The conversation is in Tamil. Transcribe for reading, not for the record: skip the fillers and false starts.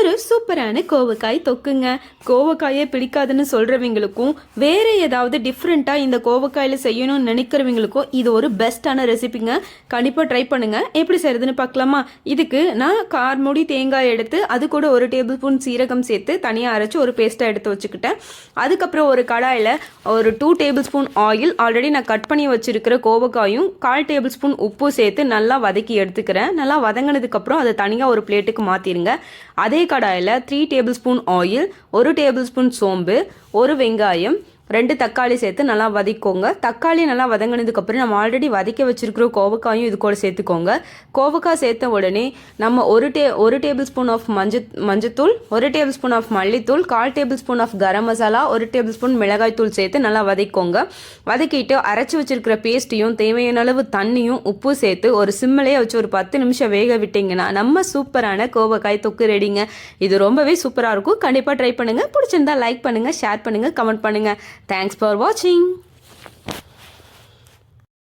ஒரு சூப்பரான கோவக்காய் தொக்குங்க. கோவக்காயே பிடிக்காதுன்னு சொல்கிறவங்களுக்கும் வேறு ஏதாவது டிஃப்ரெண்ட்டாக இந்த கோவக்காயில் செய்யணும்னு நினைக்கிறவங்களுக்கும் இது ஒரு பெஸ்ட்டான ரெசிபிங்க. கண்டிப்பாக ட்ரை பண்ணுங்கள். எப்படி செய்கிறதுன்னு பார்க்கலாமா? இதுக்கு நான் கார்முடி தேங்காய் எடுத்து அது கூட 1 டேபிள் ஸ்பூன் சீரகம் சேர்த்து தனியாக அரைச்சி ஒரு பேஸ்ட்டாக எடுத்து வச்சுக்கிட்டேன். அதுக்கப்புறம் ஒரு கடாயில் ஒரு 2 டேபிள் ஸ்பூன் ஆயில், ஆல்ரெடி நான் கட் பண்ணி வச்சுருக்கிற கோவக்காயும் 1/4 டேபிள் ஸ்பூன் உப்பு சேர்த்து நல்லா வதக்கி எடுத்துக்கிறேன். நல்லா வதங்கினதுக்கப்புறம் அதை தனியாக ஒரு பிளேட்டுக்கு மாற்றிடுங்க. அதே கடாயில் 3 table spoon oil, 1 table spoon சோம்பு, 1 வெங்காயம், 2 தக்காளி சேர்த்து நல்லா வதக்கிக்கோங்க. தக்காளி நல்லா வதங்கினதுக்கப்புறம் நம்ம ஆல்ரெடி வதக்கி வச்சுருக்கிற கோவக்காயும் இது கூட சேர்த்துக்கோங்க. கோவக்காய் சேர்த்த உடனே நம்ம 1 டேபிள் ஸ்பூன் ஆஃப் மஞ்சத்தூள், 1 டேபிள் ஸ்பூன் ஆஃப் மல்லித்தூள், 1/4 tablespoon of garam masala, 1 tablespoon மிளகாய் தூள் சேர்த்து நல்லா வதக்கிக்கோங்க. வதக்கிட்டு அரைச்சி வச்சுருக்கிற பேஸ்ட்டையும் தேவையான அளவு தண்ணியும் உப்பு சேர்த்து ஒரு சிம்மிலேயே வச்சு ஒரு 10 நிமிஷம் வேக விட்டிங்கன்னா நம்ம சூப்பரான கோவக்காய் தொக்கு ரெடிங்க. இது ரொம்பவே சூப்பராக இருக்கும். கண்டிப்பாக ட்ரை பண்ணுங்கள். பிடிச்சிருந்தா லைக் பண்ணுங்கள், ஷேர் பண்ணுங்கள், கமெண்ட் பண்ணுங்கள். Thanks for watching.